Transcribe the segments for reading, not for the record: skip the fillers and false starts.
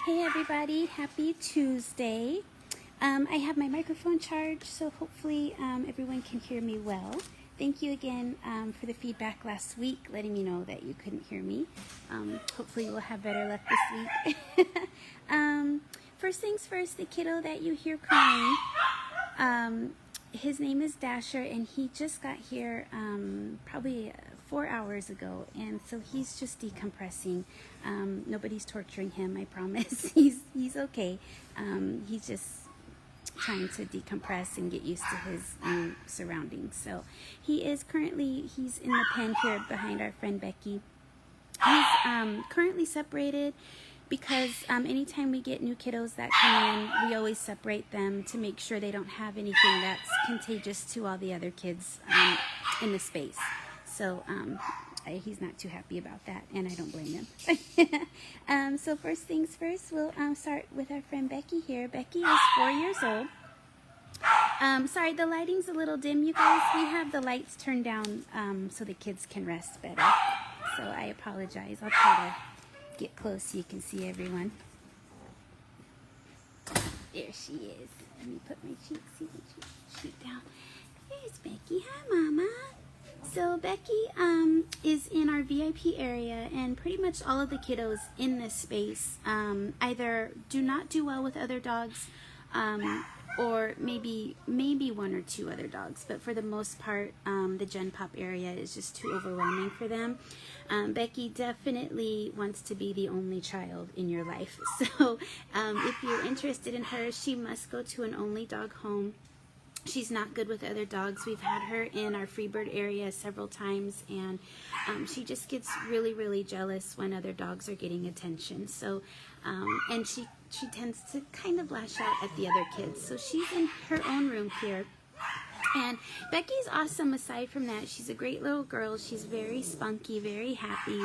Hey everybody, happy Tuesday. I have my microphone charged, so hopefully everyone can hear me well. Thank you again for the feedback last week, letting me know that you couldn't hear me. Hopefully we'll have better luck this week. First things first, the kiddo that you hear crying, his name is Dasher, and he just got here probably 4 hours ago, and so he's just decompressing. Nobody's torturing him, I promise. He's okay. He's just trying to decompress and get used to his new surroundings. So he's in the pen here behind our friend Becky. He's currently separated because anytime we get new kiddos that come in, we always separate them to make sure they don't have anything that's contagious to all the other kids in the space. So he's not too happy about that, and I don't blame him. So first things first, we'll start with our friend Becky here. Becky is 4 years old. Sorry, the lighting's a little dim, you guys. We have the lights turned down so the kids can rest better. So I apologize. I'll try to get close so you can see everyone. There she is. Let me put my sheet down. There's Becky. Hi, Mama. So Becky is in our VIP area, and pretty much all of the kiddos in this space either do not do well with other dogs, or maybe one or two other dogs, but for the most part the Gen Pop area is just too overwhelming for them. Becky definitely wants to be the only child in your life, so if you're interested in her, she must go to an only dog home. She's not good with other dogs. We've had her in our Freebird area several times, and she just gets really jealous when other dogs are getting attention. So, and she tends to kind of lash out at the other kids. So she's in her own room here. And Becky's awesome aside from that. She's a great little girl. She's very spunky, very happy.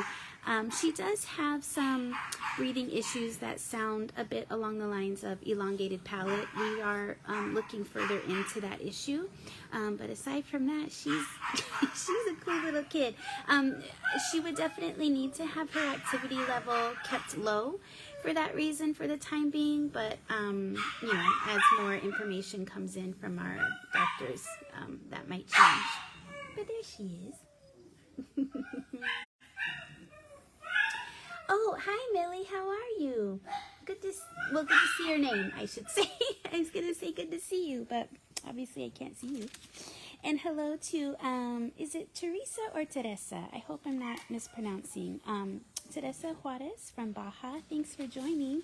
She does have some breathing issues that sound a bit along the lines of elongated palate. We are looking further into that issue. But aside from that, she's a cool little kid. She would definitely need to have her activity level kept low for that reason for the time being, but you know, as more information comes in from our doctors, that might change. But there she is. Oh, hi Millie, how are you? Good to see your name, I should say. I was gonna say good to see you, but obviously I can't see you. And hello to is it Teresa or Teresa? I hope I'm not mispronouncing. Teresa Juarez from Baja. Thanks for joining.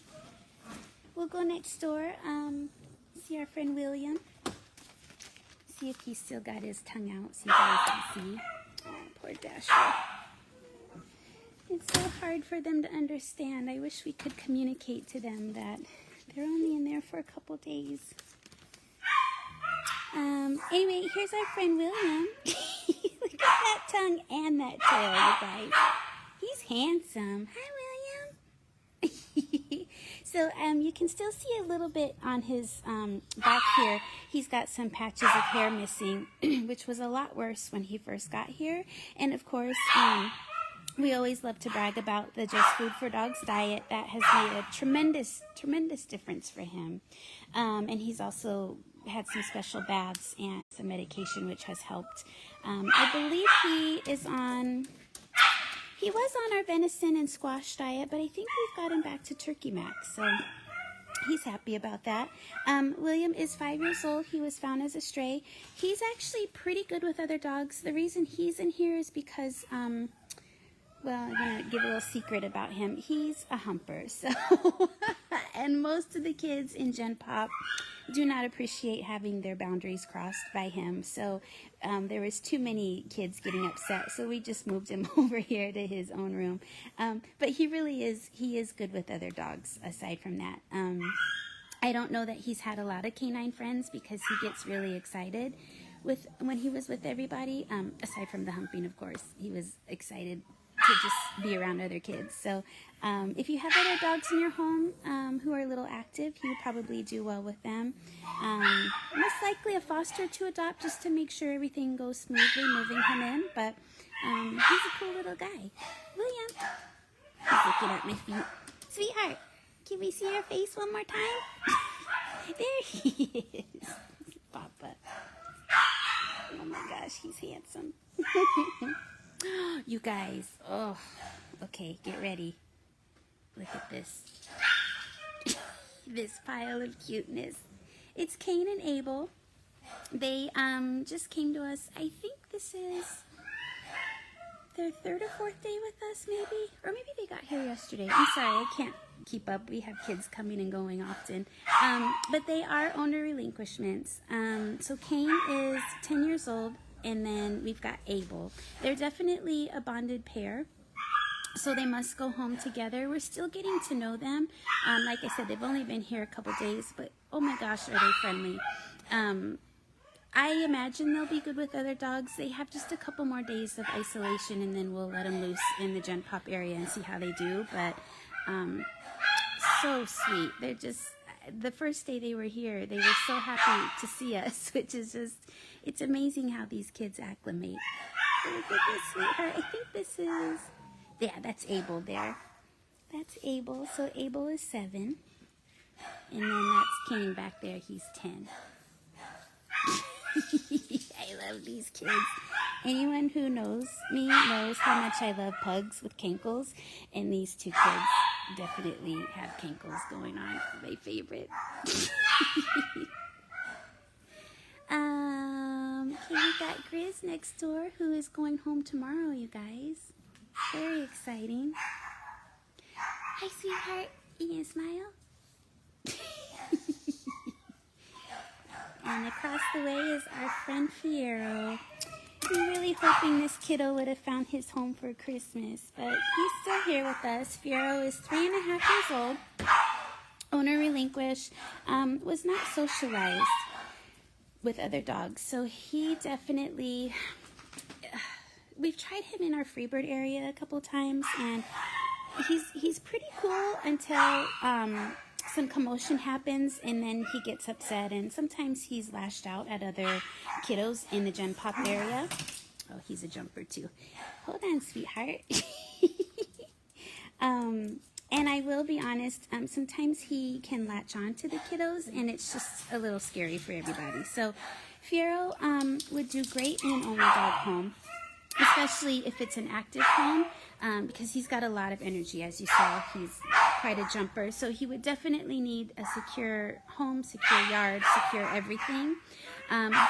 We'll go next door, see our friend William. See if he's still got his tongue out so you guys can see. Oh, poor Dasher. It's so hard for them to understand. I wish we could communicate to them that they're only in there for a couple days. Anyway, here's our friend William. Look at that tongue and that tail, you guys. He's handsome. Hi, William. So you can still see a little bit on his back here. He's got some patches of hair missing, which was a lot worse when he first got here. And of course, we always love to brag about the Just Food for Dogs diet. That has made a tremendous difference for him. And he's also had some special baths and some medication, which has helped. I believe he was on our venison and squash diet, but I think we've got him back to Turkey Mac, so he's happy about that. William is 5 years old. He was found as a stray. He's actually pretty good with other dogs. The reason he's in here is because, well, I'm going to give a little secret about him. He's a humper, so, and most of the kids in Gen Pop do not appreciate having their boundaries crossed by him, so there was too many kids getting upset, so we just moved him over here to his own room. But he is good with other dogs aside from that. I don't know that he's had a lot of canine friends because he gets really excited when he was with everybody, aside from the humping, of course. He was excited to just be around other kids. So if you have other dogs in your home who are a little active, he would probably do well with them. Most likely a foster to adopt just to make sure everything goes smoothly moving him in, but he's a cool little guy. William, he's looking at my feet. Sweetheart, Can we see your face one more time? There he is. Papa. Oh my gosh, he's handsome. You guys. Oh, okay, get ready. Look at this. This pile of cuteness. It's Cain and Abel. They just came to us. I think this is their third or fourth day with us, maybe. Or maybe they got here yesterday. I'm sorry, I can't keep up. We have kids coming and going often. But they are owner relinquishments. So Cain is 10 years old, and then we've got Abel. They're definitely a bonded pair, so they must go home together. We're still getting to know them. Like I said, they've only been here a couple days, but oh my gosh, are they friendly. I imagine they'll be good with other dogs. They have just a couple more days of isolation, and then we'll let them loose in the Gen Pop area and see how they do. But so sweet. They're just, the first day they were here, they were so happy to see us, which is just, it's amazing how these kids acclimate. Look at this sweetheart. I think this is, yeah, that's Abel there. That's Abel. So Abel is 7. And then that's Cain back there. He's 10. I love these kids. Anyone who knows me knows how much I love pugs with cankles, and these two kids definitely have cankles going on. My favorite. Okay, we got Grizz next door, who is going home tomorrow, you guys. Very exciting. Hi, sweetheart. You gonna smile? And across the way is our friend Fiero. We're really hoping this kiddo would have found his home for Christmas, but he's still here with us. Fiero is 3.5 years old, owner relinquished, was not socialized with other dogs, so he definitely, we've tried him in our Freebird area a couple times, and he's pretty cool until some commotion happens, and then he gets upset, and sometimes he's lashed out at other kiddos in the Gen Pop area. Oh, he's a jumper too. Hold on, sweetheart. And I will be honest, sometimes he can latch on to the kiddos, and it's just a little scary for everybody. So Fiero would do great in an only dog home, especially if it's an active home, because he's got a lot of energy. As you saw, he's quite a jumper, so he would definitely need a secure home, secure yard, secure everything.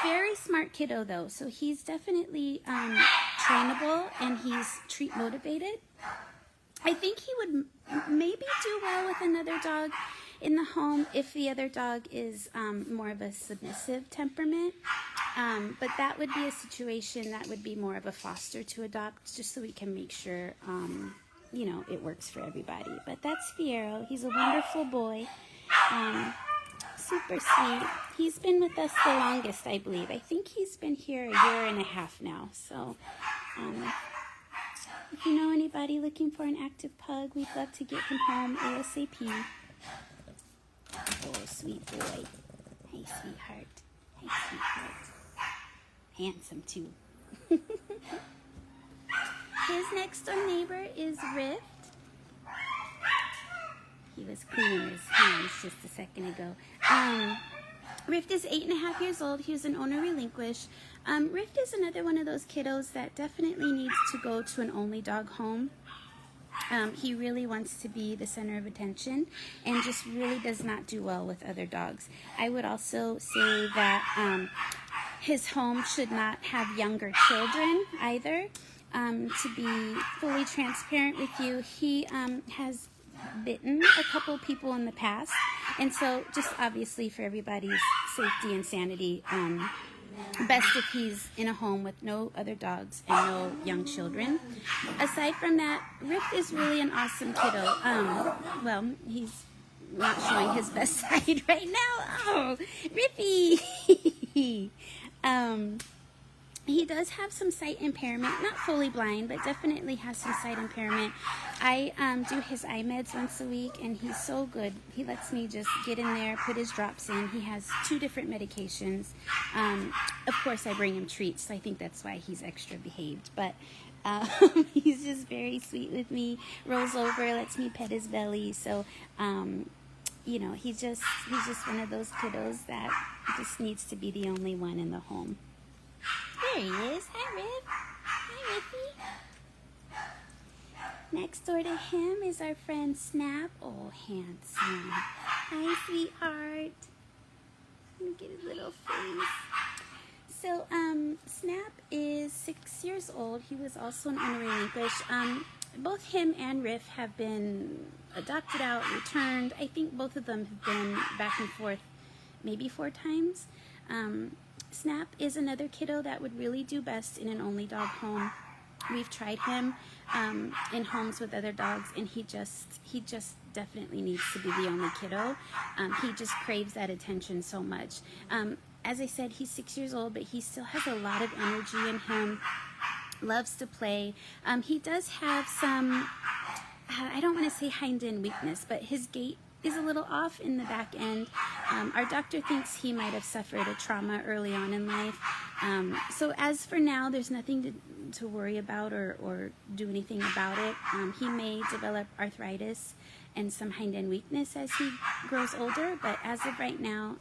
Very smart kiddo though, so he's definitely trainable, and he's treat motivated. I think he would maybe do well with another dog in the home if the other dog is more of a submissive temperament. But that would be a situation that would be more of a foster to adopt, just so we can make sure, you know, it works for everybody. But that's Fiero. He's a wonderful boy. Super sweet. He's been with us the longest, I believe. I think he's been here 1.5 years now. So, if you know anybody looking for an active pug, we'd love to get him home ASAP. Oh, sweet boy. Hey, sweetheart. Hey, sweetheart. Handsome, too. His next door neighbor is Rift. He was cleaning his hands just a second ago. Rift is 8.5 years old. He was an owner relinquished. Rift is another one of those kiddos that definitely needs to go to an only dog home. He really wants to be the center of attention and just really does not do well with other dogs. I would also say that his home should not have younger children either. To be fully transparent with you, he has bitten a couple people in the past, and so just obviously for everybody's safety and sanity, best if he's in a home with no other dogs and no young children. Aside from that, Rift is really an awesome kiddo. Well, he's not showing his best side right now. Oh, Riffy! He does have some sight impairment, not fully blind, but definitely has some sight impairment. I do his eye meds once a week, and he's so good. He lets me just get in there, put his drops in. He has 2 different medications. Of course, I bring him treats, so I think that's why he's extra behaved. But He's just very sweet with me, rolls over, lets me pet his belly. So, you know, he's just one of those kiddos that just needs to be the only one in the home. There he is. Hi, Riff. Hi, Riffy. Next door to him is our friend Snap. Oh, handsome. Hi, sweetheart. Let me get his little face. So, Snap is 6 years old. He was also an owner relinquished. Both him and Riff have been adopted out, returned. I think both of them have been back and forth maybe 4 times. Snap is another kiddo that would really do best in an only dog home. We've tried him in homes with other dogs, and he just definitely needs to be the only kiddo. He just craves that attention so much. As I said, he's 6 years old, but he still has a lot of energy in him. Loves to play. He does have some, I don't want to say hind end weakness, but his gait is a little off in the back end. Our doctor thinks he might have suffered a trauma early on in life. So as for now, there's nothing to worry about or do anything about it. He may develop arthritis and some hind end weakness as he grows older, but as of right now,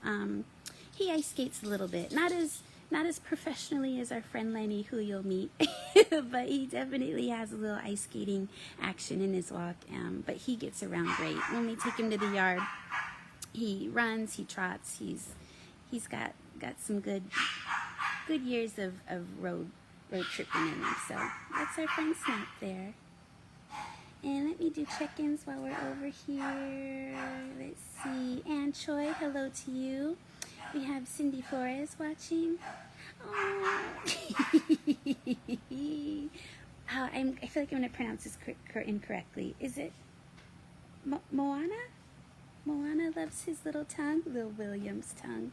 he ice skates a little bit. Not as professionally as our friend Lenny, who you'll meet, but he definitely has a little ice skating action in his walk. But he gets around great. When we take him to the yard, he runs, he trots. He's got some good years of road tripping in him. So that's our friend Snap there. And let me do check-ins while we're over here. Let's see. Ann Choi, hello to you. We have Cindy Flores watching. Oh. I feel like I'm going to pronounce this incorrectly. Is it Moana? Moana loves his little tongue. Little William's tongue.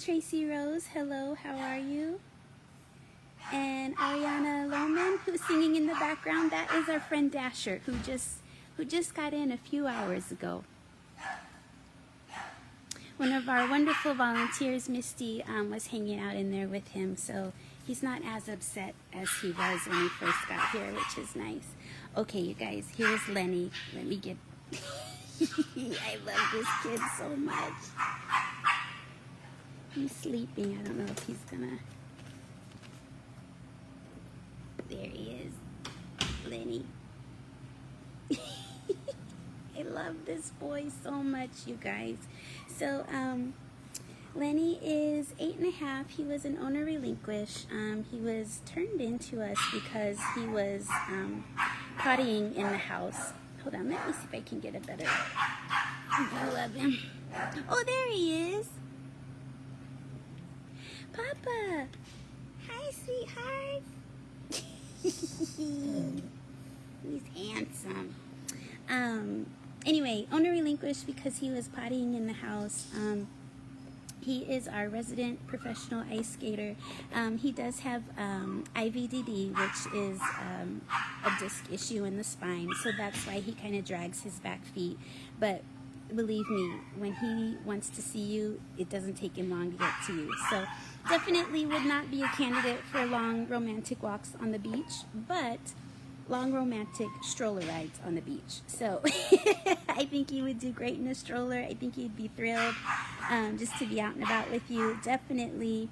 Tracy Rose, hello. How are you? And Ariana Lohman, who's singing in the background, that is our friend Dasher, who just got in a few hours ago. One of our wonderful volunteers, Misty, was hanging out in there with him, so he's not as upset as he was when he first got here, which is nice. Okay, you guys, here's Lenny. Let me get... I love this kid so much. He's sleeping. I don't know if he's gonna... There he is. Lenny. I love this boy so much, you guys. So, Lenny is 8.5. He was an owner relinquished. He was turned into us because he was pottying in the house. Hold on, let me see if I can get a better view of him. Oh, there he is. Papa. Hi, sweetheart. He's handsome. Anyway, owner relinquished because he was pottying in the house. He is our resident professional ice skater. He does have IVDD, which is a disc issue in the spine, so that's why he kind of drags his back feet. But believe me, when he wants to see you, it doesn't take him long to get to you. So definitely would not be a candidate for long romantic walks on the beach, but long romantic stroller rides on the beach. So I think he would do great in a stroller. I think he'd be thrilled just to be out and about with you. Definitely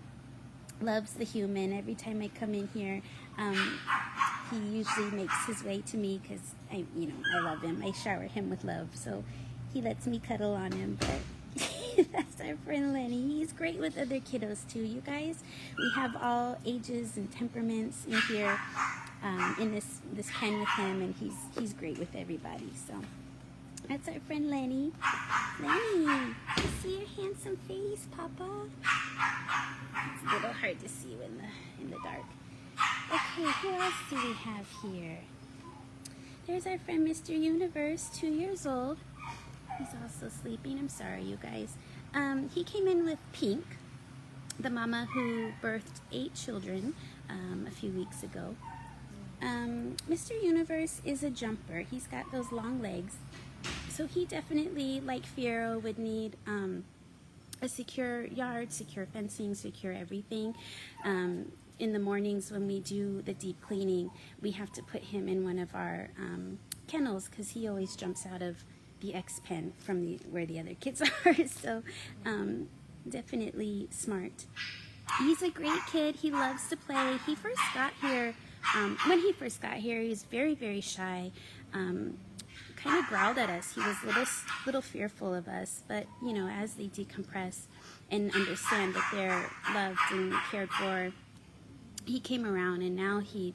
loves the human. Every time I come in here, he usually makes his way to me because I love him. I shower him with love, so he lets me cuddle on him. But that's our friend Lenny. He's great with other kiddos too, you guys. We have all ages and temperaments in here. In this pen with him, and he's great with everybody. So that's our friend Lenny. Lenny, you see your handsome face, Papa? It's a little hard to see in the dark. Okay, who else do we have here? There's our friend Mr. Universe, 2 years old. He's also sleeping. I'm sorry, you guys. He came in with Pink, the mama who birthed 8 children a few weeks ago. Mr. Universe is a jumper. He's got those long legs. So he definitely, like Fiero, would need a secure yard, secure fencing, secure everything. in the mornings when we do the deep cleaning, we have to put him in one of our kennels because he always jumps out of the X pen from where the other kids are. So definitely smart. He's a great kid. He loves to play. He first got here, when he first got here, he was very, very shy. Kind of growled at us. He was a little fearful of us. But, you know, as they decompress and understand that they're loved and cared for, he came around, and now he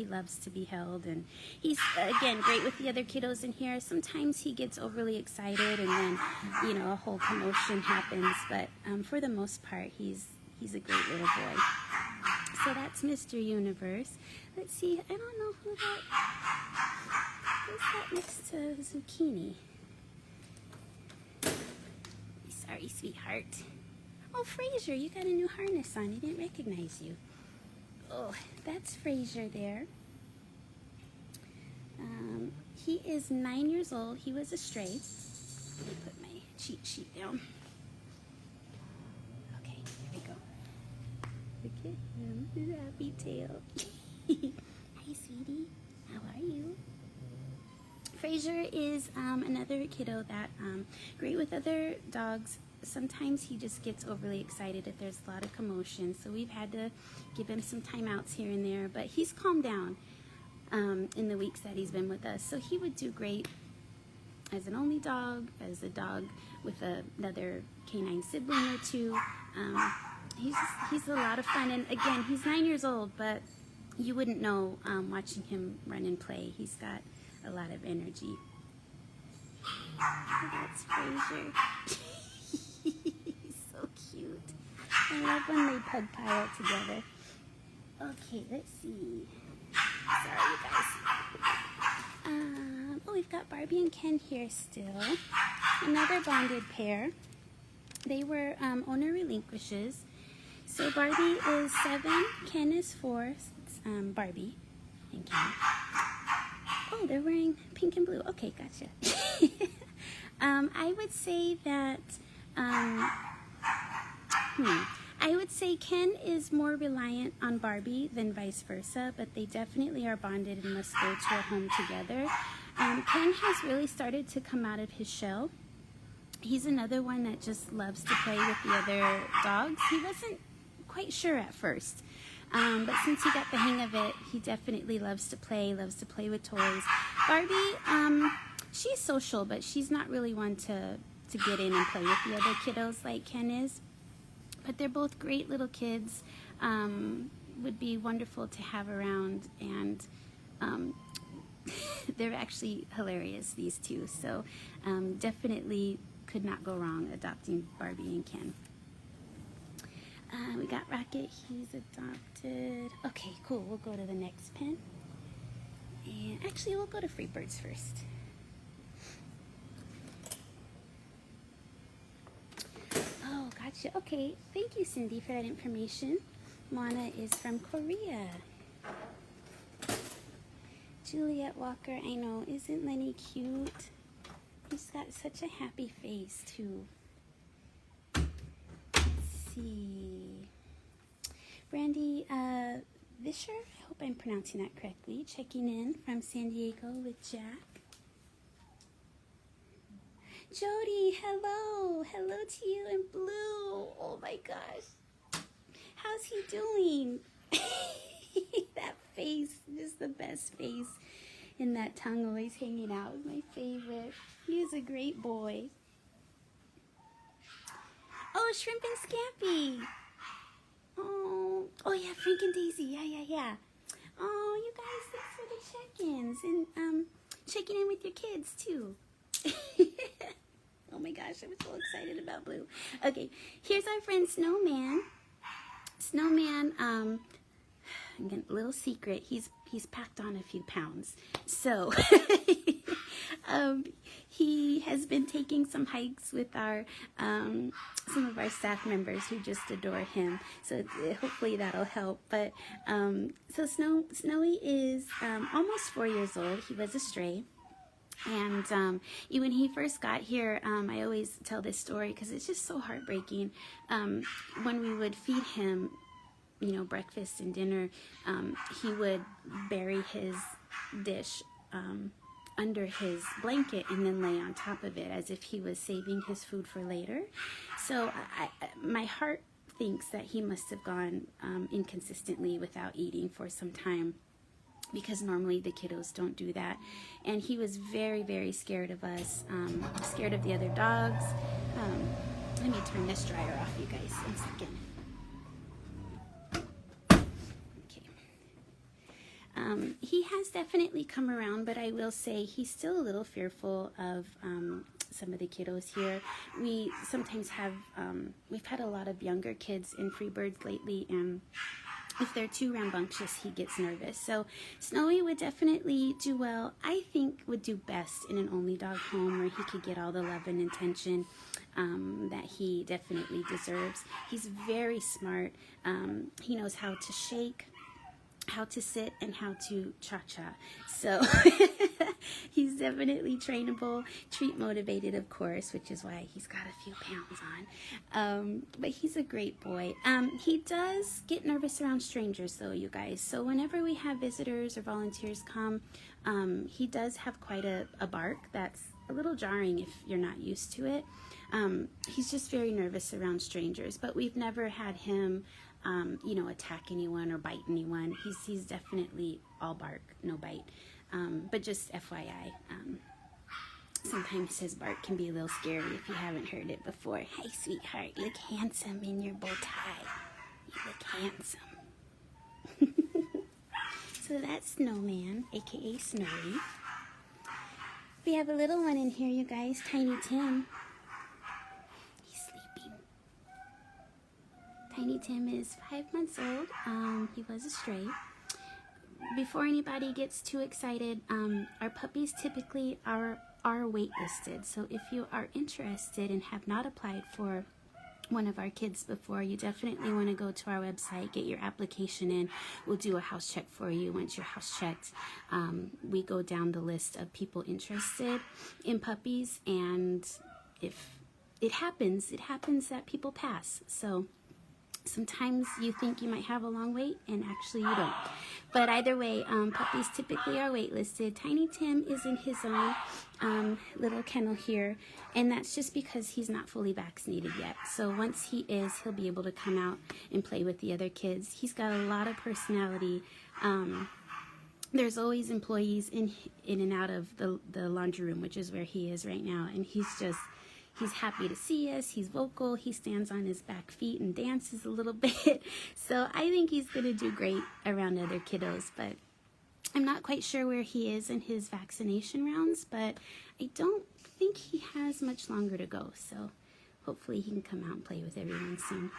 loves to be held. And he's, again, great with the other kiddos in here. Sometimes he gets overly excited, and then, you know, a whole commotion happens. But for the most part, he's a great little boy. So that's Mr. Universe. Let's see, I don't know who's that next to Zucchini. Sorry, sweetheart. Oh, Fraser, you got a new harness on. He didn't recognize you. Oh, that's Fraser there. He is 9 years old. He was a stray. Let me put my cheat sheet down. Okay, here we go. Look at him, his happy tail. Hi, sweetie. How are you? Fraser is another kiddo that great with other dogs. Sometimes he just gets overly excited if there's a lot of commotion, so we've had to give him some timeouts here and there, but he's calmed down in the weeks that he's been with us. So he would do great as an only dog, as a dog with another canine sibling or two. He's a lot of fun, and again, he's 9 years old, but you wouldn't know watching him run and play. He's got a lot of energy. That's Fraser. He's so cute. I love when they pug pile together. Okay, let's see. Sorry, you guys. Oh, we've got Barbie and Ken here still. Another bonded pair. They were owner relinquishes. So Barbie is 7, Ken is 4. It's Barbie and Ken. Oh, they're wearing pink and blue. Okay, gotcha. I would say that I would say Ken is more reliant on Barbie than vice versa, but they definitely are bonded and must go to a home together. Ken has really started to come out of his shell. He's another one that just loves to play with the other dogs. He wasn't quite sure at first, but since he got the hang of it, he definitely loves to play with toys. Barbie, she's social, but she's not really one to get in and play with the other kiddos like Ken is. But they're both great little kids, would be wonderful to have around, and they're actually hilarious, these two. So definitely could not go wrong adopting Barbie and Ken. We got Rocket, he's adopted. Okay, cool, we'll go to the next pen. And actually, we'll go to Freebirds first. Oh, gotcha. Okay, thank you, Cindy, for that information. Moana is from Korea. Juliet Walker, I know, isn't Lenny cute? He's got such a happy face, too. Let's see. Brandy Vischer, I hope I'm pronouncing that correctly, checking in from San Diego with Jack. Jody, hello. Hello to you in blue. Oh my gosh. How's he doing? That face, just the best face. And that tongue always hanging out is my favorite. He is a great boy. Oh, Shrimp and Scampy. Oh yeah, Frank and Daisy. Yeah. Oh, you guys, thanks for the check-ins. And checking in with your kids, too. Oh my gosh, I'm so excited about Blue. Okay, here's our friend Snowman. Snowman, again, little secret, he's packed on a few pounds. So he has been taking some hikes with our some of our staff members who just adore him. So hopefully that'll help. But so Snowy is almost 4 years old. He was a stray. And when he first got here, I always tell this story because it's just so heartbreaking. When we would feed him, you know, breakfast and dinner, he would bury his dish under his blanket and then lay on top of it as if he was saving his food for later. So my heart thinks that he must have gone inconsistently without eating for some time, because normally the kiddos don't do that. And he was very, very scared of us, scared of the other dogs. Let me turn this dryer off, you guys, 1 second. He has definitely come around, but I will say he's still a little fearful of some of the kiddos here. We sometimes have, we've had a lot of younger kids in Freebirds lately, and if they're too rambunctious, he gets nervous. So Snowy would definitely do well. I think would do best in an only dog home where he could get all the love and attention that he definitely deserves. He's very smart. He knows how to shake, how to sit, and how to cha-cha. So he's definitely trainable, treat motivated, of course, which is why he's got a few pounds on. But he's a great boy. He does get nervous around strangers, though, you guys. So whenever we have visitors or volunteers come, he does have quite a bark that's a little jarring if you're not used to it. He's just very nervous around strangers, but we've never had him you know, attack anyone or bite anyone. He's definitely all bark, no bite. But just FYI, sometimes his bark can be a little scary if you haven't heard it before. Hi, sweetheart, you look handsome in your bow tie. You look handsome. So that's Snowman, aka Snowy. We have a little one in here, you guys, Tiny Tim. Tiny Tim is 5 months old. He was a stray. Before anybody gets too excited, our puppies typically are waitlisted. So if you are interested and have not applied for one of our kids before, you definitely want to go to our website, get your application in. We'll do a house check for you. Once your house checked, we go down the list of people interested in puppies, and if it happens that people pass. So sometimes you think you might have a long wait, and actually you don't. But either way, puppies typically are waitlisted. Tiny Tim is in his own little kennel here, and that's just because he's not fully vaccinated yet. So once he is, he'll be able to come out and play with the other kids. He's got a lot of personality. There's always employees in and out of the laundry room, which is where he is right now, and he's happy to see us. He's vocal. He stands on his back feet and dances a little bit. So I think he's going to do great around other kiddos. But I'm not quite sure where he is in his vaccination rounds, but I don't think he has much longer to go. So hopefully he can come out and play with everyone soon.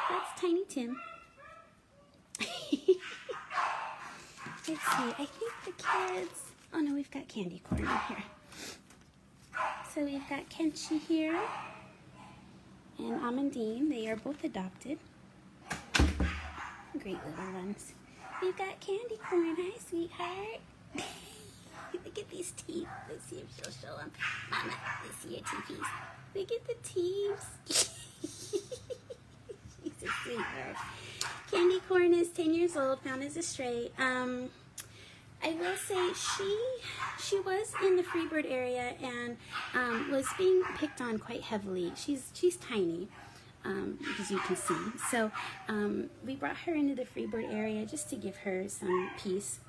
That's Tiny Tim. Let's see. I think the kids... Oh, no, we've got candy corn in here. So we've got Kenshi here and Amandine. They are both adopted. Great little ones. We've got candy corn. Hi, sweetheart. Look at these teeth. Let's see if she'll show them. Mama, let's see your teethies. Look at the teeth. She's a sweetheart. Candy corn is 10 years old, found as a stray. I will say she was in the Freebird area and was being picked on quite heavily. She's tiny, as you can see. So we brought her into the Freebird area just to give her some peace.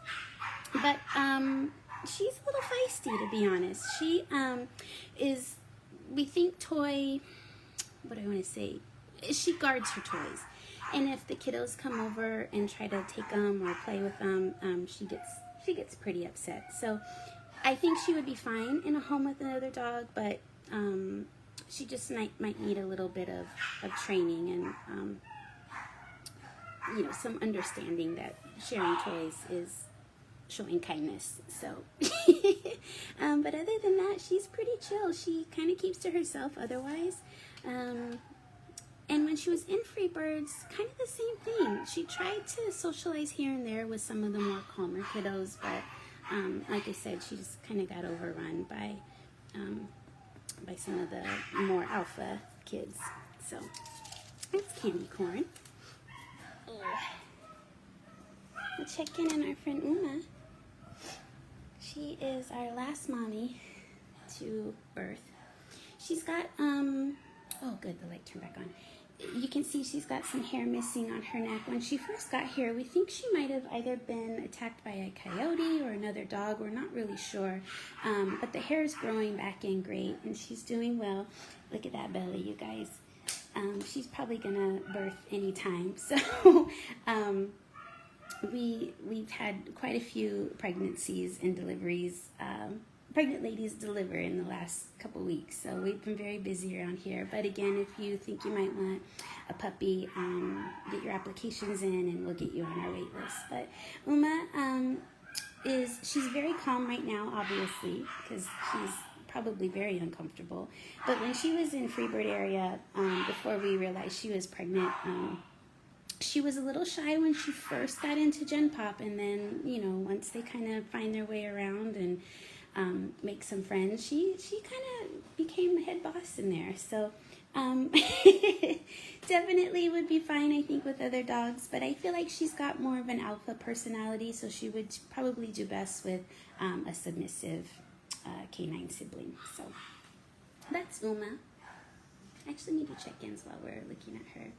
But she's a little feisty, to be honest. She is, we think, what do I want to say? She guards her toys. And if the kiddos come over and try to take them or play with them, she gets pretty upset. So I think she would be fine in a home with another dog, but she just might need a little bit of training and you know, some understanding that sharing toys is showing kindness. So but other than that, she's pretty chill. She kind of keeps to herself otherwise. And when she was in Freebirds, kind of the same thing. She tried to socialize here and there with some of the more calmer kiddos, but like I said, she just kind of got overrun by some of the more alpha kids. So that's candy corn. Oh, We'll check in on our friend Uma. She is our last mommy to birth. She's got, oh good, the light turned back on. You can see she's got some hair missing on her neck. When she first got here, we think she might have either been attacked by a coyote or another dog. We're not really sure. But the hair is growing back in great, and she's doing well. Look at that belly, you guys. She's probably gonna birth anytime. So we've had quite a few pregnancies and deliveries. Pregnant ladies deliver in the last couple weeks, so we've been very busy around here. But again, if you think you might want a puppy, get your applications in and we'll get you on our wait list. But Uma she's very calm right now, obviously, because she's probably very uncomfortable. But when she was in Freebird area, before we realized she was pregnant, she was a little shy when she first got into Gen Pop, and then, you know, once they kind of find their way around and make some friends, she kind of became the head boss in there. So definitely would be fine, I think, with other dogs, but I feel like she's got more of an alpha personality, so she would probably do best with a submissive canine sibling. So that's Uma. I actually need to check ins while we're looking at her.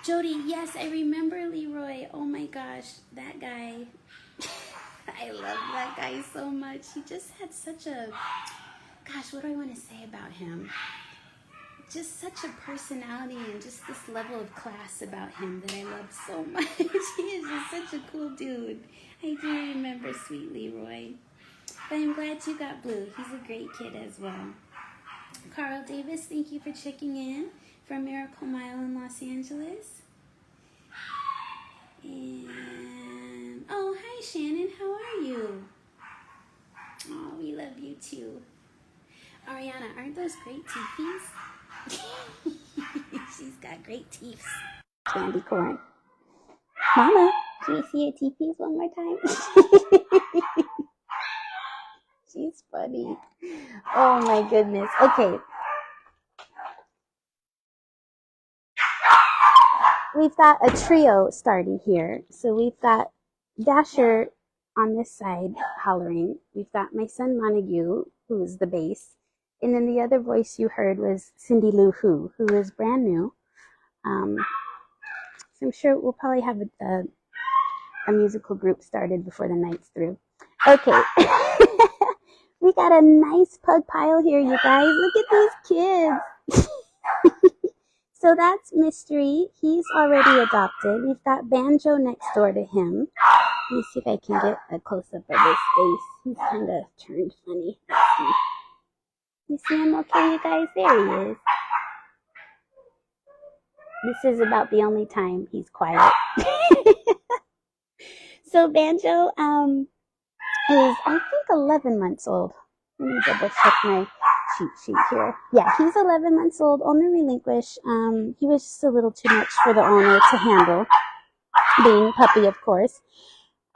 Jody, yes, I remember Leroy. Oh my gosh, that guy. I love that guy so much. He just had such a, gosh, what do I want to say about him? Just such a personality and just this level of class about him that I love so much. He is just such a cool dude. I do remember sweet Leroy. But I'm glad you got Blue. He's a great kid as well. Carl Davis, thank you for checking in from Miracle Mile in Los Angeles. And, oh, hi Shannon, how are you? Oh, we love you too. Ariana, aren't those great teethies? She's got great teeth. Candy corn. Mama, can you see your teethies one more time? She's funny. Oh my goodness. Okay. We've got a trio starting here. So we've got Dasher on this side hollering. We've got my son Montague, who is the bass. And then the other voice you heard was Cindy Lou Who is brand new. So I'm sure we'll probably have a musical group started before the night's through. Okay. We got a nice pug pile here, you guys. Look at these kids. So that's Mystery. He's already adopted. We've got Banjo next door to him. Let me see if I can get a close-up of his face. He's kind of turned funny. Let's see. You see him okay, you guys? There he is. This is about the only time he's quiet. So Banjo is, I think, 11 months old. Let me double check my cheat sheet here. Yeah, he's 11 months old, owner relinquished. He was just a little too much for the owner to handle, being puppy, of course.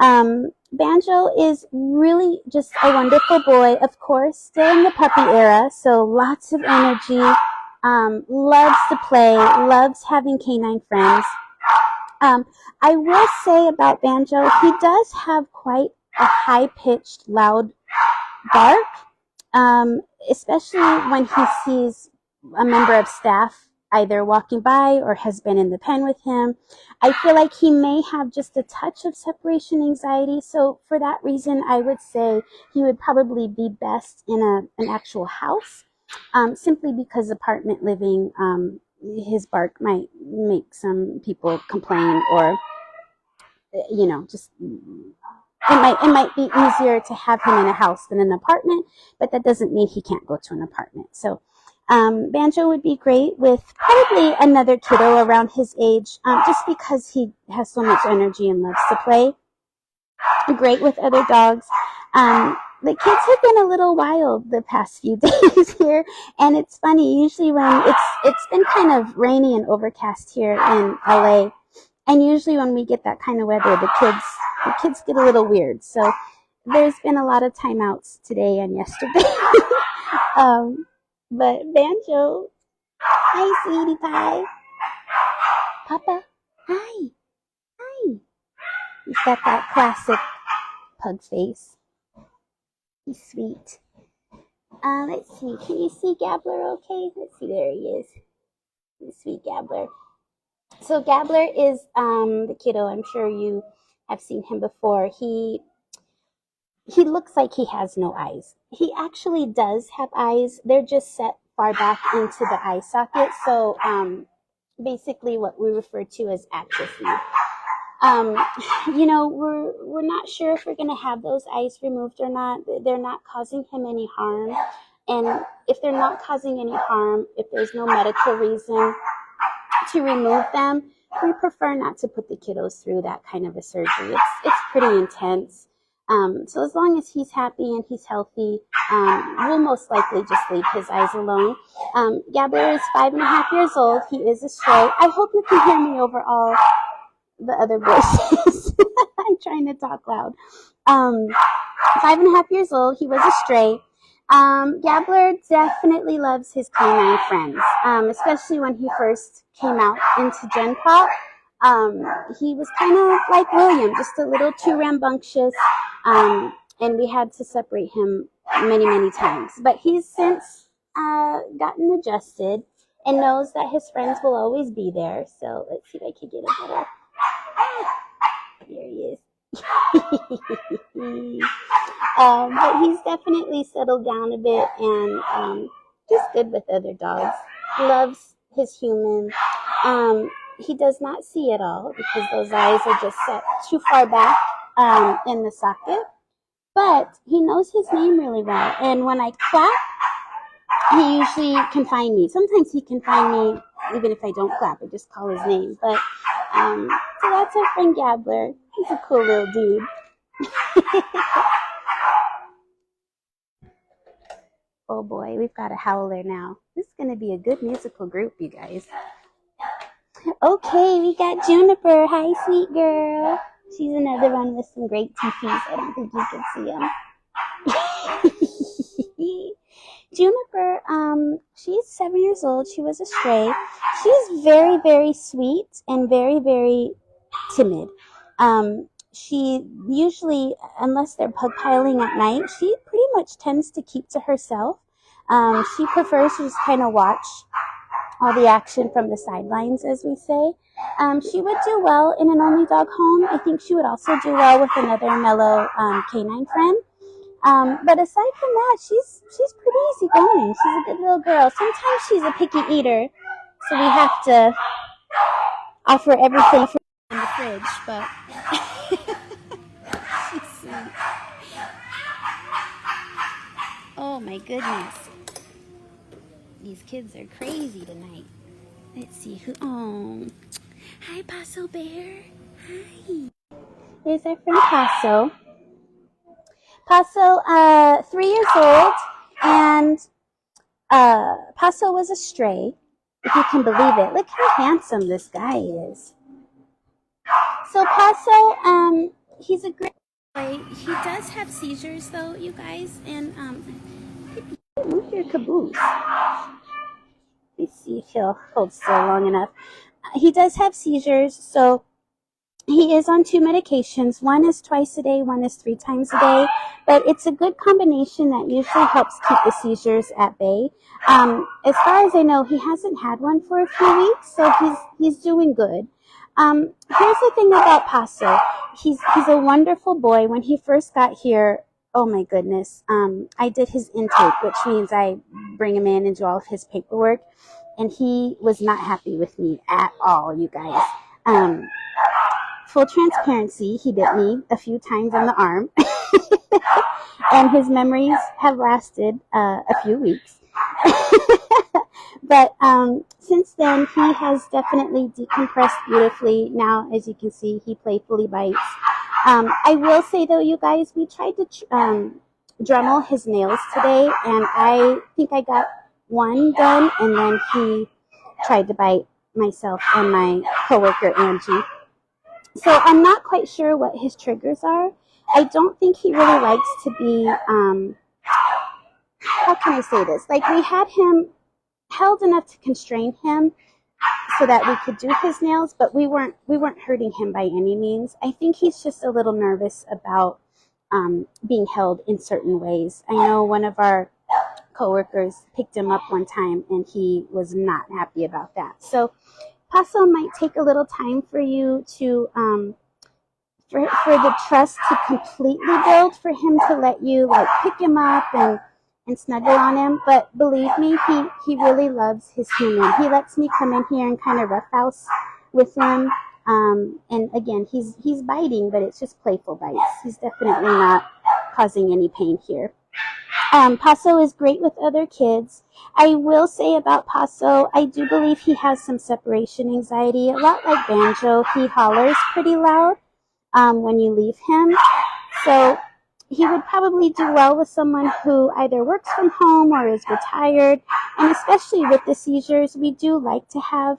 Banjo is really just a wonderful boy, of course, still in the puppy era, so lots of energy, loves to play, loves having canine friends. I will say about Banjo, he does have quite a high-pitched, loud bark, especially when he sees a member of staff either walking by or has been in the pen with him. I feel like he may have just a touch of separation anxiety, so for that reason, I would say he would probably be best in an actual house, simply because apartment living, his bark might make some people complain, or, you know, just it might be easier to have him in a house than an apartment, but that doesn't mean he can't go to an apartment. So Banjo would be great with probably another kiddo around his age, just because he has so much energy and loves to play. Great with other dogs. The kids have been a little wild the past few days here, and it's funny, usually when it's been kind of rainy and overcast here in LA, and usually when we get that kind of weather, the kids get a little weird. So there's been a lot of timeouts today and yesterday. But Banjo, hi sweetie pie. Papa, hi, hi. He's got that classic pug face. He's sweet. Let's see. Can you see Gabbler okay? Let's see. There he is. The sweet Gabbler. So Gabbler is the kiddo. I'm sure you have seen him before. He looks like he has no eyes. He actually does have eyes. They're just set far back into the eye socket. So basically what we refer to as atrophy. You know, we're not sure if we're going to have those eyes removed or not. They're not causing him any harm. And if they're not causing any harm, if there's no medical reason to remove them, we prefer not to put the kiddos through that kind of a surgery. It's pretty intense. So as long as he's happy and he's healthy, we'll most likely just leave his eyes alone. Gabbler is 5.5 years old. He is a stray. I hope you can hear me over all the other voices. I'm trying to talk loud. 5.5 years old. He was a stray. Gabbler definitely loves his canine friends, especially when he first came out into Gen Pop. He was kind of like William, just a little too rambunctious, and we had to separate him many, many times. But he's since gotten adjusted and knows that his friends will always be there. So let's see if I can get a better. There he is. But he's definitely settled down a bit and just good with other dogs. Loves his human. He does not see at all because those eyes are just set too far back in the socket. But he knows his name really well. And when I clap, he usually can find me. Sometimes he can find me even if I don't clap. I just call his name. But so that's our friend Gabbler. He's a cool little dude. Oh boy, we've got a howler now. This is going to be a good musical group, you guys. Okay, we got Juniper. Hi, sweet girl. She's another one with some great teethies. I don't think you can see them. Juniper, she's 7 years old. She was a stray. She's very, very sweet and very, very timid. She usually, unless they're pug piling at night, she pretty much tends to keep to herself. She prefers to just kind of watch all the action from the sidelines, as we say. She would do well in an only dog home. I think she would also do well with another mellow canine friend. But aside from that, she's pretty easygoing. She's a good little girl. Sometimes she's a picky eater, so we have to offer everything in the fridge, but she's sweet. Oh my goodness. These kids are crazy tonight. Let's see who. Oh, hi, Paso Bear. Hi. Here's our friend Paso. Paso, 3 years old, and Paso was a stray, if you can believe it. Look how handsome this guy is. So Paso, he's a great boy. He does have seizures, though, you guys, and move your caboose. Let's see if he'll hold still long enough. He does have seizures, so he is on 2 medications. One is twice a day, one is 3 times a day. But it's a good combination that usually helps keep the seizures at bay. As far as I know, he hasn't had one for a few weeks, so he's doing good. Here's the thing about Paso. He's a wonderful boy. When he first got here, oh my goodness, I did his intake, which means I bring him in and do all of his paperwork. And he was not happy with me at all, you guys. Full transparency, he bit me a few times on the arm. And his memories have lasted a few weeks. But since then, he has definitely decompressed beautifully. Now, as you can see, he playfully bites. I will say, though, you guys, we tried to Dremel his nails today, and I think I got one done, and then he tried to bite myself and my coworker, Angie. So I'm not quite sure what his triggers are. I don't think he really likes to be, how can I say this? Like, we had him held enough to constrain him, so that we could do his nails, but we weren't hurting him by any means. I think he's just a little nervous about being held in certain ways. I know one of our coworkers picked him up one time and he was not happy about that. So Paso might take a little time for you to for the trust to completely build, for him to let you like pick him up and snuggle on him. But believe me, he really loves his human. He lets me come in here and kind of roughhouse with him. And again, he's biting, but it's just playful bites. He's definitely not causing any pain here. Paso is great with other kids. I will say about Paso, I do believe he has some separation anxiety. A lot like Banjo, he hollers pretty loud when you leave him. So he would probably do well with someone who either works from home or is retired. And especially with the seizures, we do like to have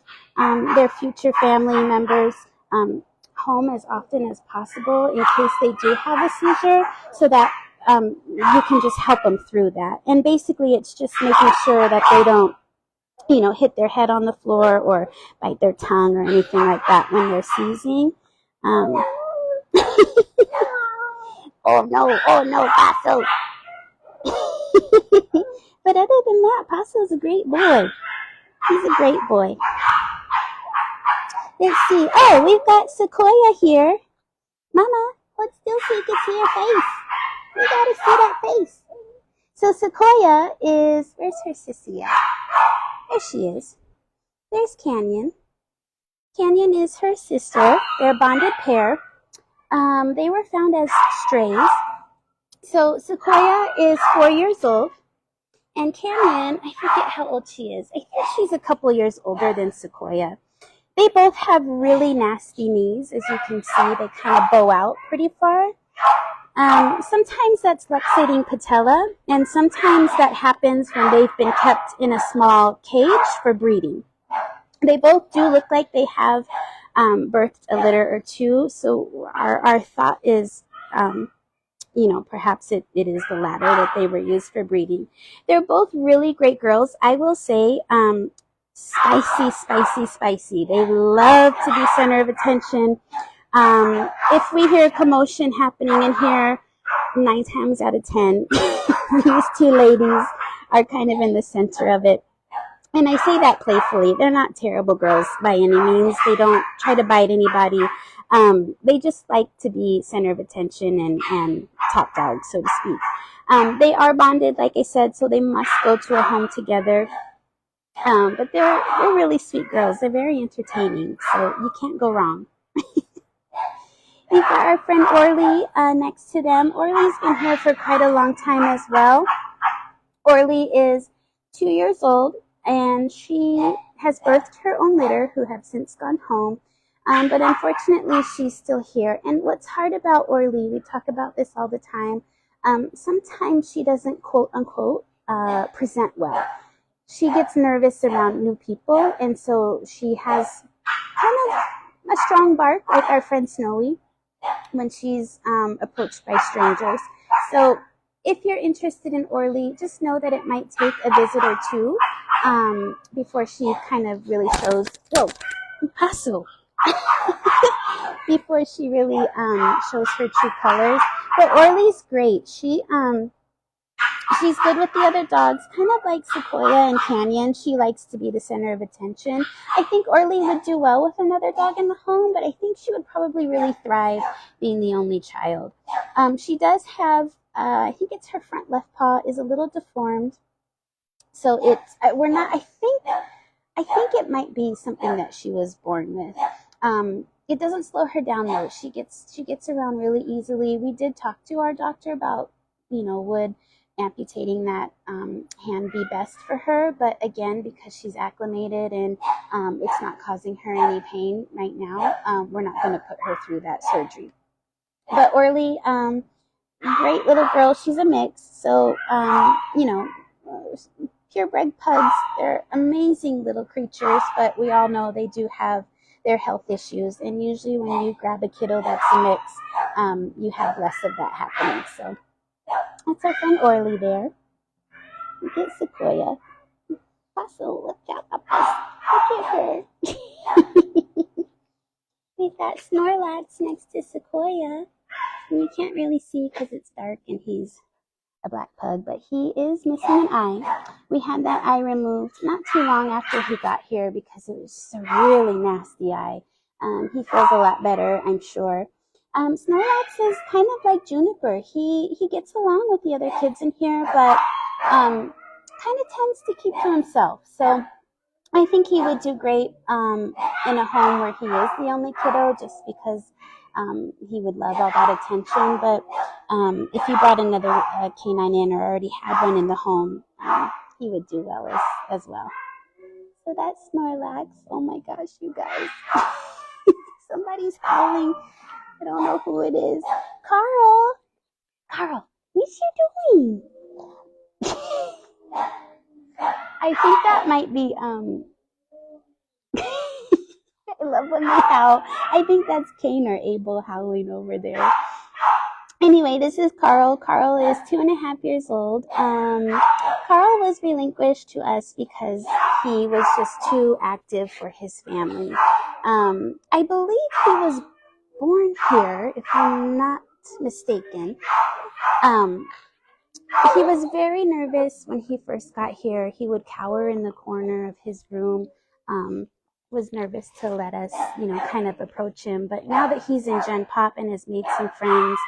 their future family members home as often as possible in case they do have a seizure, so that you can just help them through that. And basically it's just making sure that they don't, hit their head on the floor or bite their tongue or anything like that when they're seizing. Oh no, Paso. But other than that, Paso's a great boy. He's a great boy. Let's see. Oh, we've got Sequoia here. Mama, hold still so you can see her face. We gotta see that face. So Sequoia is, where's her sissy at? There she is. There's Canyon. Canyon is her sister. They're a bonded pair. They were found as strays. So Sequoia is 4 years old. And Canyon, I forget how old she is. I think she's a couple years older than Sequoia. They both have really nasty knees. As you can see, they kind of bow out pretty far. Sometimes that's luxating patella, and sometimes that happens when they've been kept in a small cage for breeding. They both do look like they have birthed a litter or two, so our thought is, perhaps it is the latter, that they were used for breeding. They're both really great girls. I will say, spicy. They love to be center of attention. If we hear a commotion happening in here, 9 times out of 10, these two ladies are kind of in the center of it. And I say that playfully. They're not terrible girls by any means. They don't try to bite anybody. They just like to be center of attention and top dog, so to speak. They are bonded, like I said, so they must go to a home together. But they're really sweet girls. They're very entertaining, so you can't go wrong. We've got our friend Orly next to them. Orly's been here for quite a long time as well. Orly is 2 years old, and she has birthed her own litter, who have since gone home. But unfortunately, she's still here. And what's hard about Orly, we talk about this all the time, sometimes she doesn't, quote unquote, present well. She gets nervous around new people, and so she has kind of a strong bark, like our friend Snowy, when she's approached by strangers. So if you're interested in Orly, just know that it might take a visit or two before she kind of really shows, Paso, before she really shows her true colors. But Orly's great. She's good with the other dogs, kind of like Sequoia and Canyon. She likes to be the center of attention. I think Orly would do well with another dog in the home, but I think she would probably really thrive being the only child. She does have, I think it's her front left paw is a little deformed. So I think it might be something that she was born with. It doesn't slow her down though. She gets around really easily. We did talk to our doctor about, would amputating that hand be best for her, but again, because she's acclimated and it's not causing her any pain right now, we're not going to put her through that surgery. But Orly, great little girl. She's a mix, so purebred pugs, they're amazing little creatures, but we all know they do have their health issues, and usually when you grab a kiddo that's a mix, you have less of that happening. So that's our friend Orly there. Look at Sequoia. Fossil, look out, Papas. Look at her. We've got Snorlax next to Sequoia. And you can't really see because it's dark and he's a black pug, but he is missing an eye. We had that eye removed not too long after he got here because it was just a really nasty eye. He feels a lot better, I'm sure. Snorlax is kind of like Juniper. He gets along with the other kids in here, but kind of tends to keep to himself. So I think he would do great in a home where he is the only kiddo, just because he would love all that attention. But if you brought another canine in or already had one in the home, he would do well as well. So that's Snorlax. Oh my gosh, you guys. Somebody's howling. I don't know who it is. Carl, what's you doing? I think that might be, I love when they howl. I think that's Kane or Abel howling over there. Anyway, this is Carl. Carl is 2.5 years old. Carl was relinquished to us because he was just too active for his family. I believe he was born here, if I'm not mistaken. He was very nervous when he first got here. He would cower in the corner of his room, was nervous to let us, kind of approach him. But now that he's in Gen Pop and has made some friends,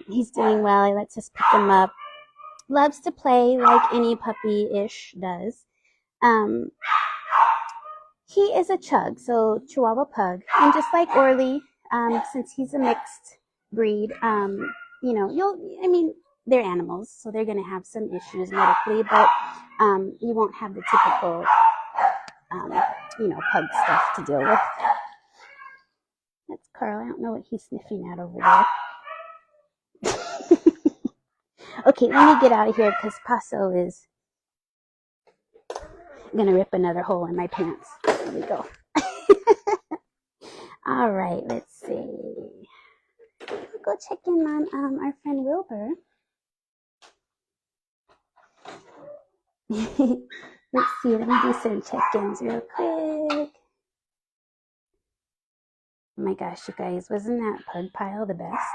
he's doing well. He lets us pick him up. Loves to play like any puppy-ish does. He is a chug, so Chihuahua Pug. And just like Orly, since he's a mixed breed, they're animals, so they're going to have some issues medically, but you won't have the typical, pug stuff to deal with. That's Carl. I don't know what he's sniffing at over there. Okay, let me get out of here because Paso is going to rip another hole in my pants. There we go. All right, let's see. We'll go check in on our friend Wilbur. Let's see, let me do some check-ins real quick. Oh my gosh, you guys, wasn't that pug pile the best?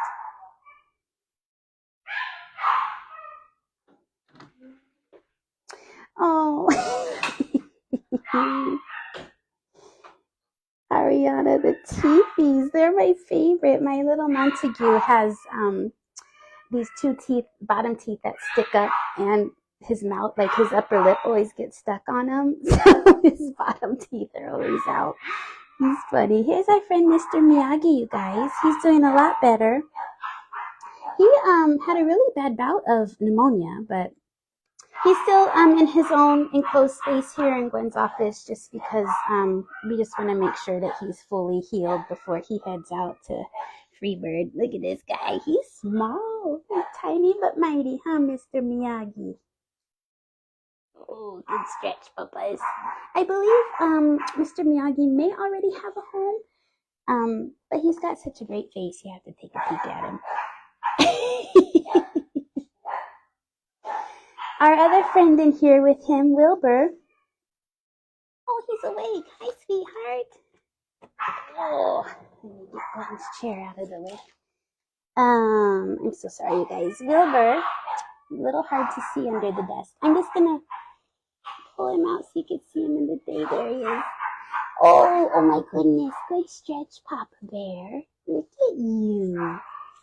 Oh. Ariana, the teethies, they're my favorite. My little Montague has these two teeth, bottom teeth that stick up, and his mouth, like his upper lip, always gets stuck on him. So his bottom teeth are always out. He's funny. Here's our friend Mr. Miyagi, you guys. He's doing a lot better. He had a really bad bout of pneumonia, but he's still in his own enclosed space here in Gwen's office, just because we just want to make sure that he's fully healed before he heads out to Freebird. Look at this guy. He's small. He's tiny but mighty, huh, Mr. Miyagi? Oh, good stretch, Papas. I believe Mr. Miyagi may already have a home, but he's got such a great face, you have to take a peek at him. Our other friend in here with him, Wilbur. Oh, he's awake. Hi, sweetheart. Oh, let me get Gwen's chair out of the way. I'm so sorry, you guys. Wilbur, a little hard to see under the desk. I'm just gonna pull him out so you can see him in the day. There he is. Oh my goodness. Good stretch, Papa Bear. Look at you.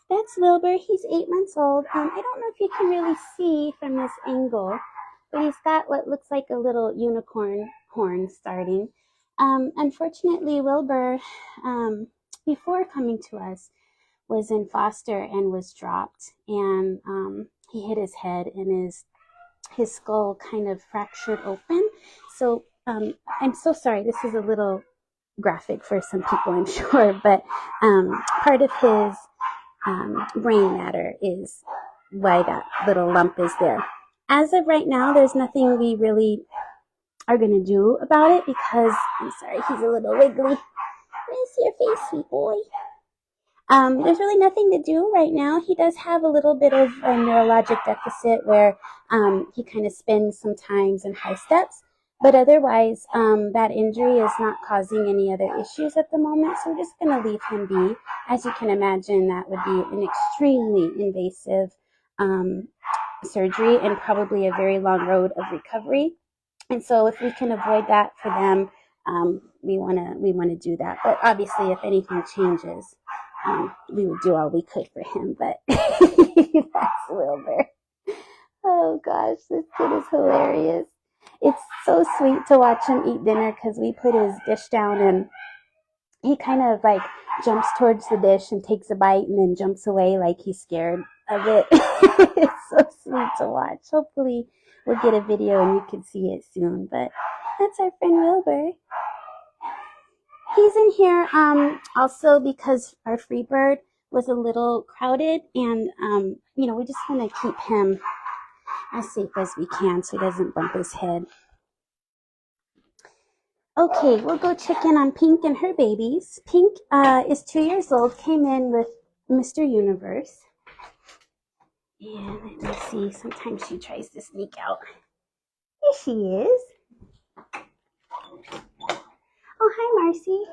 That's Wilbur. He's 8 months old. I don't know if you can really see from this angle, but he's got what looks like a little unicorn horn starting. Unfortunately, Wilbur, before coming to us, was in foster and was dropped, and he hit his head and his skull kind of fractured open. So I'm so sorry. This is a little graphic for some people, I'm sure, but part of his brain matter is why that little lump is there. As of right now, there's nothing we really are going to do about it because, I'm sorry, he's a little wiggly. Where's your face, sweet boy? There's really nothing to do right now. He does have a little bit of a neurologic deficit where he kind of spins sometimes in high steps. But otherwise, that injury is not causing any other issues at the moment, so we're just going to leave him be. As you can imagine, that would be an extremely invasive surgery and probably a very long road of recovery. And so if we can avoid that for them, we want to do that. But obviously, if anything changes, we would do all we could for him. But that's Wilbur. Oh gosh, this kid is hilarious. It's so sweet to watch him eat dinner because we put his dish down and he kind of like jumps towards the dish and takes a bite and then jumps away like he's scared of it. It's so sweet to watch. Hopefully we'll get a video and you can see it soon. But that's our friend Wilbur. He's in here also because our free bird was a little crowded and we just want to keep him as safe as we can so he doesn't bump his head. Okay, we'll go check in on Pink and her babies. Pink is 2 years old, came in with Mr. Universe. And let's see, sometimes she tries to sneak out. Here she is. Oh, hi, Marcy.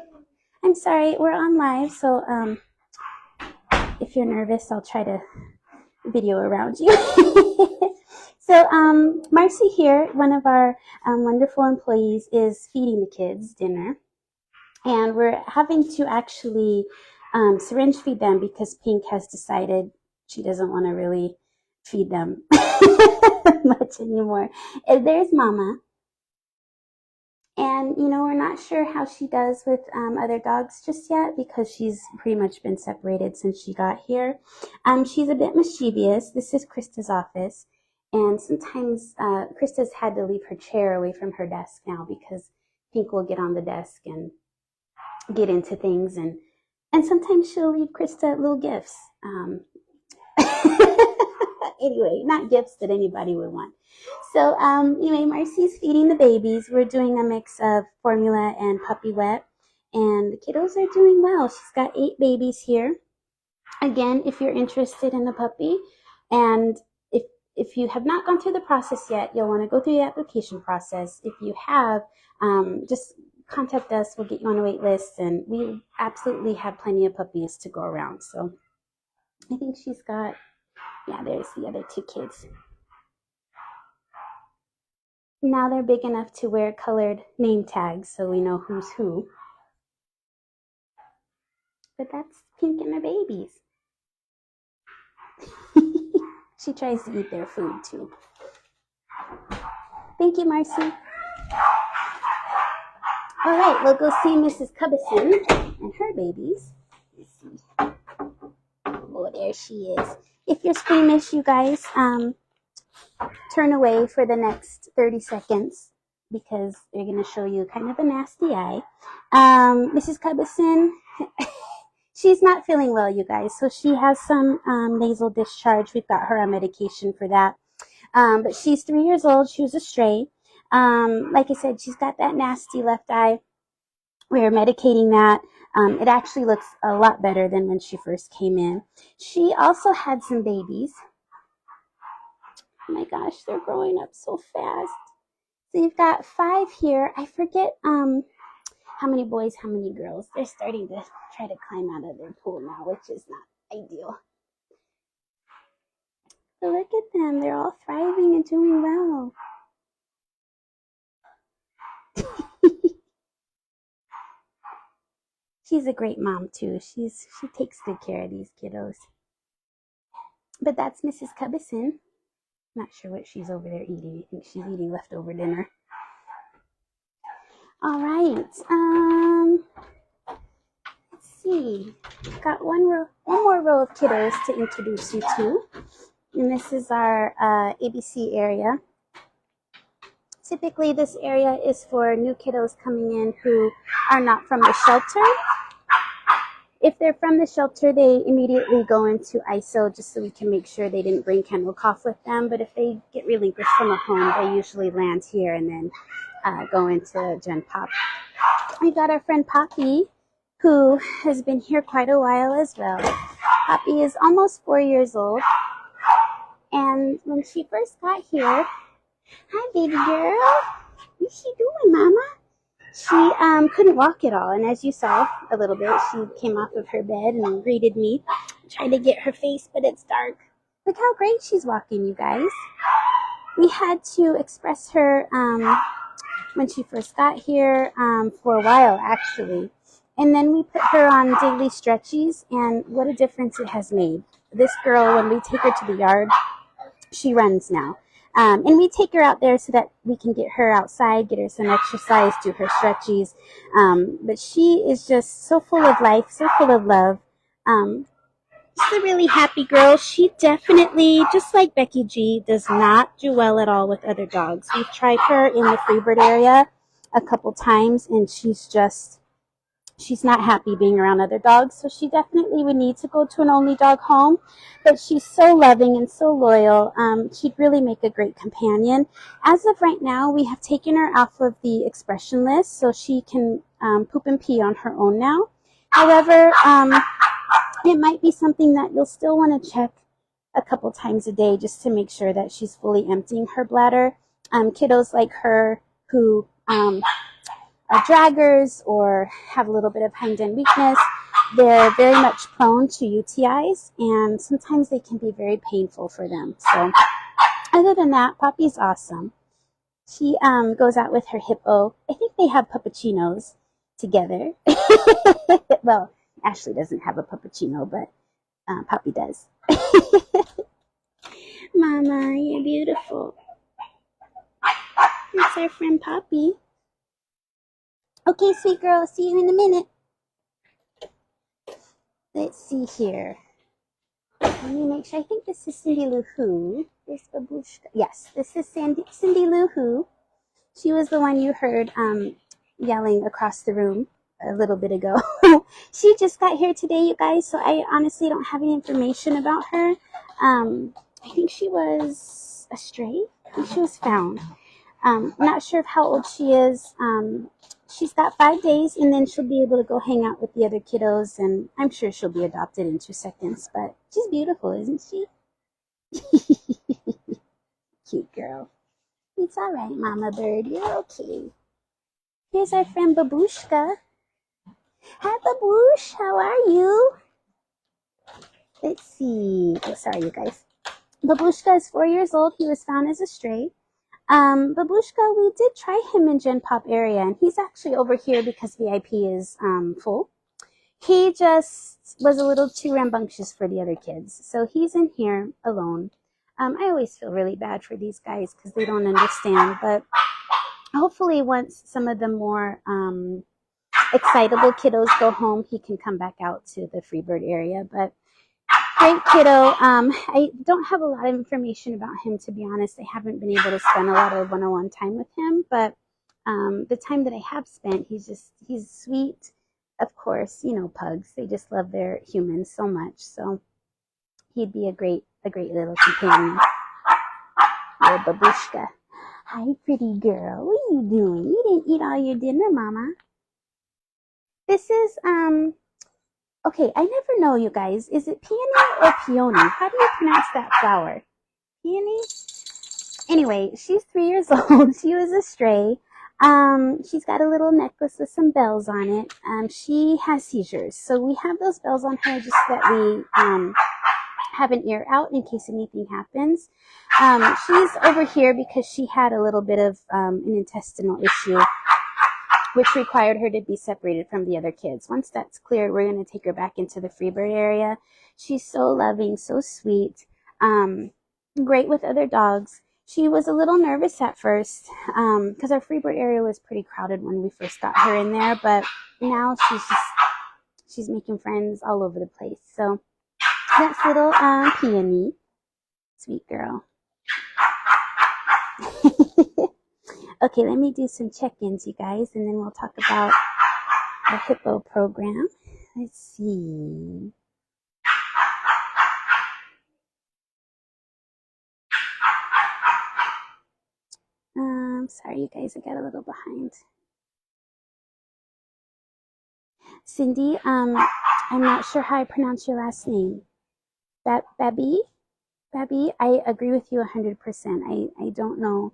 I'm sorry, we're on live, so if you're nervous, I'll try to video around you. So Marcy here, one of our wonderful employees, is feeding the kids dinner. And we're having to actually syringe feed them because Pink has decided she doesn't want to really feed them much anymore. And there's Mama. And, we're not sure how she does with other dogs just yet because she's pretty much been separated since she got here. She's a bit mischievous. This is Krista's office. And sometimes Krista's had to leave her chair away from her desk now because Pink will get on the desk and get into things. And sometimes she'll leave Krista little gifts. Anyway, not gifts that anybody would want. So anyway, Marcy's feeding the babies. We're doing a mix of formula and puppy wet. And the kiddos are doing well. She's got 8 babies here. Again, if you're interested in a puppy and if you have not gone through the process yet, you'll want to go through the application process. If you have, just contact us. We'll get you on a wait list. And we absolutely have plenty of puppies to go around. So I think she's got, yeah, there's the other 2 kids. Now they're big enough to wear colored name tags so we know who's who. But that's Pink and her babies. She tries to eat their food too. Thank you, Marcy. All right, we'll go see Mrs. Cubison and her babies. Let's see. Oh, there she is. If you're squeamish, you guys, turn away for the next 30 seconds because they're going to show you kind of a nasty eye. Mrs. Cubison, she's not feeling well, you guys, so she has some nasal discharge. We've got her on medication for that. But she's 3 years old. She was a stray. Like I said, she's got that nasty left eye. We're medicating that. It actually looks a lot better than when she first came in. She also had some babies. Oh my gosh, they're growing up so fast. So you've got 5 here. I forget how many boys, how many girls. They're starting to try to climb out of their pool now, which is not ideal. But look at them. They're all thriving and doing well. She's a great mom too. She takes good care of these kiddos. But that's Mrs. Cubison. Not sure what she's over there eating. I think she's eating leftover dinner. All right. Let's see. Got one more row of kiddos to introduce you to. And this is our ABC area. Typically, this area is for new kiddos coming in who are not from the shelter. If they're from the shelter, they immediately go into ISO just so we can make sure they didn't bring kennel cough with them. But if they get relinquished from a home, they usually land here and then go into Gen Pop. We got our friend Poppy, who has been here quite a while as well. Poppy is almost 4 years old. And when she first got here, hi baby girl, is she doing, Mama? She couldn't walk at all, and as you saw a little bit, she came off of her bed and greeted me. Tried to get her face, but it's dark. Look how great she's walking, you guys. We had to express her when she first got here for a while, actually. And then we put her on daily stretchies, and what a difference it has made. This girl, when we take her to the yard, she runs now. And we take her out there so that we can get her outside, get her some exercise, do her stretchies. But she is just so full of life, so full of love. She's a really happy girl. She definitely, just like Becky G, does not do well at all with other dogs. We've tried her in the Freebird area a couple times, and she's not happy being around other dogs, so she definitely would need to go to an only dog home. But she's so loving and so loyal. She'd really make a great companion. As of right now, we have taken her off of the expression list, so she can poop and pee on her own now. However, it might be something that you'll still want to check a couple times a day just to make sure that she's fully emptying her bladder. Kiddos like her who are draggers or have a little bit of hind end weakness, they're very much prone to UTIs, and sometimes they can be very painful for them. So other than that, Poppy's awesome. She goes out with her hippo. I think they have puppuccinos together. Well, Ashley doesn't have a puppuccino, but Poppy does. Mama, you're beautiful. It's our friend Poppy. Okay, sweet girl, see you in a minute. Let's see here. Let me make sure. I think this is Cindy Lou Who. This babushka. Yes, this is Cindy Lou Who. She was the one you heard yelling across the room a little bit ago. She just got here today, you guys, so I honestly don't have any information about her. I think she was a stray. I think she was found. I'm not sure of how old she is. She's got 5 days, and then she'll be able to go hang out with the other kiddos, and I'm sure she'll be adopted in 2 seconds, but she's beautiful, isn't she? Cute girl. It's all right, Mama Bird. You're okay. Here's our friend Babushka. Hi, Baboosh. How are you? Let's see. Oh, sorry, you guys. Babushka is 4 years old. He was found as a stray. Babushka, we did try him in Gen Pop area, and he's actually over here because VIP is full. He just was a little too rambunctious for the other kids, so he's in here alone. I always feel really bad for these guys because they don't understand, but hopefully once some of the more excitable kiddos go home, he can come back out to the Freebird area. But great kiddo. I don't have a lot of information about him, to be honest. I haven't been able to spend a lot of one-on-one time with him, but the time that I have spent, he's sweet. Of course, you know, pugs, they just love their humans so much, so he'd be a great little companion. Little Babushka. Hi, pretty girl. What are you doing? You didn't eat all your dinner, Mama. This is okay, I never know, you guys. Is it peony or peony? How do you pronounce that flower? Peony? Anyway, she's 3 years old. She was a stray. She's got a little necklace with some bells on it. She has seizures, so we have those bells on her just so that we have an ear out in case anything happens. She's over here because she had a little bit of an intestinal issue, which required her to be separated from the other kids. Once that's cleared, we're going to take her back into the Freebird area. She's so loving, so sweet, great with other dogs. She was a little nervous at first because our Freebird area was pretty crowded when we first got her in there, but now she's making friends all over the place. So that's little Peony. Sweet girl. Okay, let me do some check-ins, you guys, and then we'll talk about our hippo program. Let's see. Sorry, you guys, I got a little behind. Cindy, I'm not sure how I pronounce your last name. Babi? Babi, I agree with you 100%. I don't know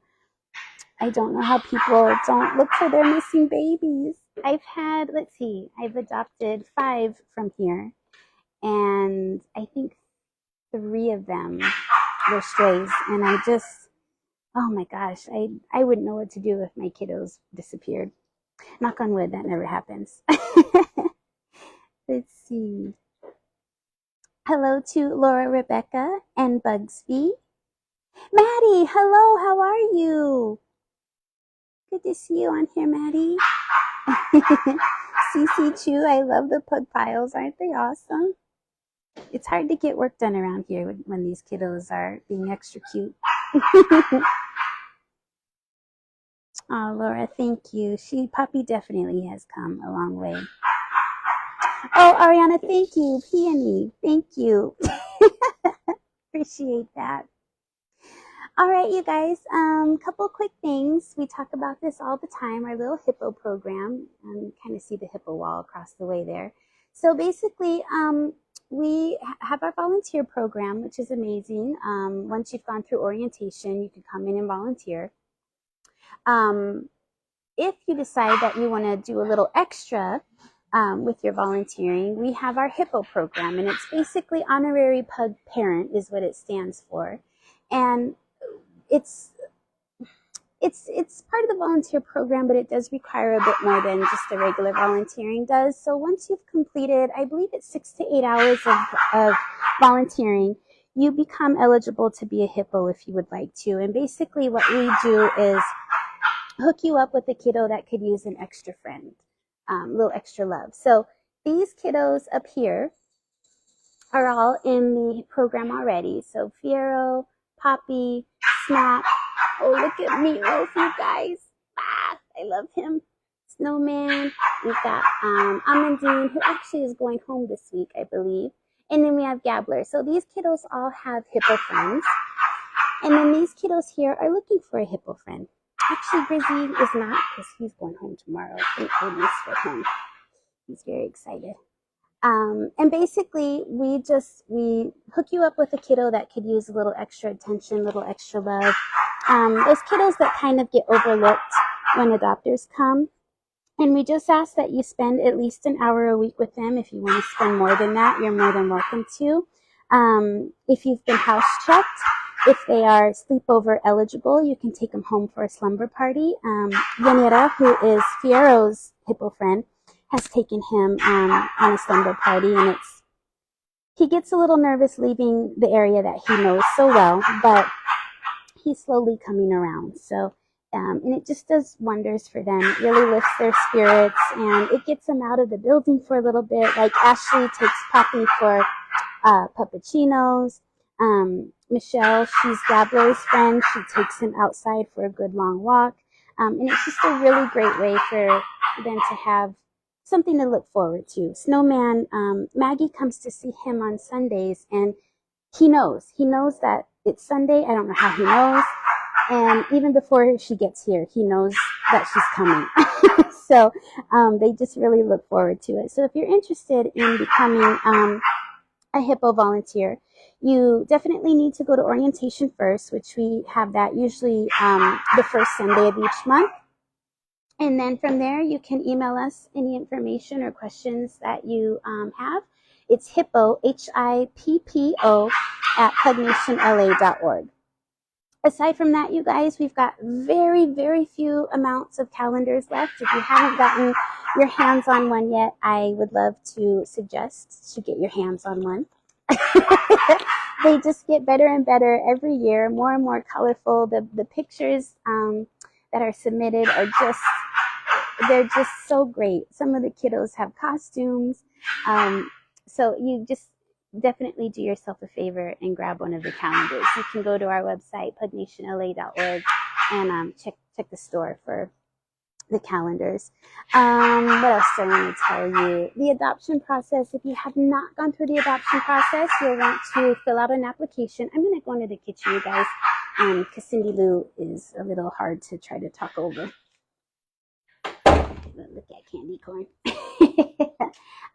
I don't know how people don't look for their missing babies. I've had, let's see, I've adopted 5 from here, and I think 3 of them were strays, and I just, oh my gosh, I wouldn't know what to do if my kiddos disappeared. Knock on wood, that never happens. Let's see. Hello to Laura, Rebecca, and Bugsby. Maddie, hello, how are you? Good to see you on here, Maddie. CC Chu, I love the pug piles. Aren't they awesome? It's hard to get work done around here when these kiddos are being extra cute. Oh, Laura, thank you. Puppy definitely has come a long way. Oh, Ariana, thank you. Peony, thank you. Appreciate that. All right, you guys, couple quick things. We talk about this all the time, our little hippo program. Kind of see the hippo wall across the way there. So basically, we have our volunteer program, which is amazing. Once you've gone through orientation, you can come in and volunteer. If you decide that you want to do a little extra with your volunteering, we have our hippo program, and it's basically honorary pug parent is what it stands for. And it's part of the volunteer program, but it does require a bit more than just the regular volunteering does. So once you've completed, I believe it's 6 to 8 hours of volunteering, you become eligible to be a hippo if you would like to. And basically what we do is hook you up with a kiddo that could use an extra friend, a little extra love. So these kiddos up here are all in the program already. So Fiero, Poppy, Snap. Oh, look at Meatloaf, you guys. Ah, I love him. Snowman. We've got Amandine, who actually is going home this week, I believe. And then we have Gabbler. So these kiddos all have hippo friends. And then these kiddos here are looking for a hippo friend. Actually, Grizzy is not, because he's going home tomorrow. Thank goodness for him. He's very excited. And basically, we hook you up with a kiddo that could use a little extra attention, a little extra love. Those kiddos that kind of get overlooked when adopters come. And we just ask that you spend at least an hour a week with them. If you want to spend more than that, you're more than welcome to. If you've been house checked, if they are sleepover eligible, you can take them home for a slumber party. Yanira, who is Fiero's hippo friend, has taken him on a slumber party, and he gets a little nervous leaving the area that he knows so well, but he's slowly coming around. So, and it just does wonders for them. It really lifts their spirits, and it gets them out of the building for a little bit. Like Ashley takes Poppy for puppuccinos. Michelle, she's Gabbler's friend. She takes him outside for a good long walk. And it's just a really great way for them to have something to look forward to. Snowman, Maggie comes to see him on Sundays, and he knows that it's Sunday. I don't know how he knows. And even before she gets here, he knows that she's coming. So they just really look forward to it. So if you're interested in becoming a hippo volunteer, you definitely need to go to orientation first, which we have that usually the first Sunday of each month. And then from there, you can email us any information or questions that you have. It's hippo, HIPPO, at pugnationla.org. Aside from that, you guys, we've got very, very few amounts of calendars left. If you haven't gotten your hands on one yet, I would love to suggest to get your hands on one. They just get better and better every year, more and more colorful. The pictures that are submitted are they're just so great. Some of the kiddos have costumes. So you just definitely do yourself a favor and grab one of the calendars. You can go to our website, pugnationla.org, and check the store for the calendars. What else do I want to tell you? The adoption process. If you have not gone through the adoption process, you'll want to fill out an application. I'm going to go into the kitchen, you guys, because Cindy Lou is a little hard to try to talk over. Look at candy corn.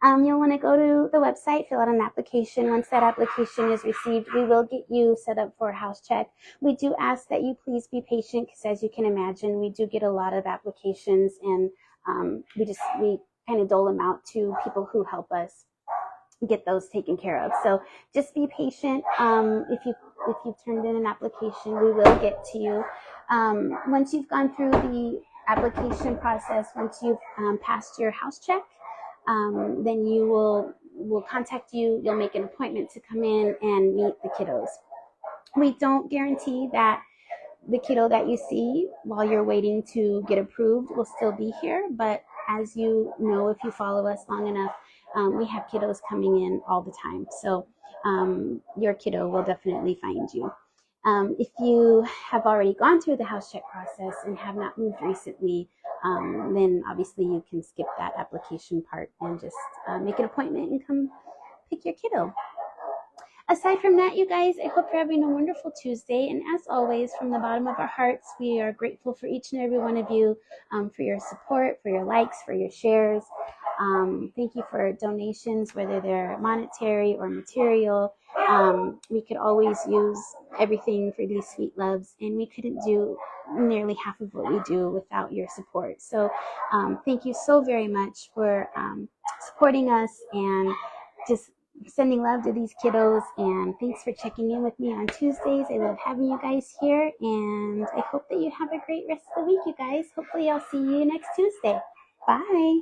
You'll want to go to the website, fill out an application. Once that application is received, we will get you set up for a house check. We do ask that you please be patient because, as you can imagine, we do get a lot of applications, and we kind of dole them out to people who help us get those taken care of. So just be patient. If you've turned in an application, we will get to you. Once you've gone through the application process, once you've passed your house check, then we'll contact you. You'll make an appointment to come in and meet the kiddos. We don't guarantee that the kiddo that you see while you're waiting to get approved will still be here, but as you know, if you follow us long enough, we have kiddos coming in all the time. So your kiddo will definitely find you. If you have already gone through the house check process and have not moved recently, then obviously you can skip that application part and just make an appointment and come pick your kiddo. Aside from that, you guys, I hope you're having a wonderful Tuesday. And as always, from the bottom of our hearts, we are grateful for each and every one of you, for your support, for your likes, for your shares. Thank you for donations, whether they're monetary or material. We could always use everything for these sweet loves, and we couldn't do nearly half of what we do without your support. So thank you so very much for supporting us and just sending love to these kiddos, and thanks for checking in with me on Tuesdays. I love having you guys here, and I hope that you have a great rest of the week, you guys. Hopefully I'll see you next Tuesday. Bye.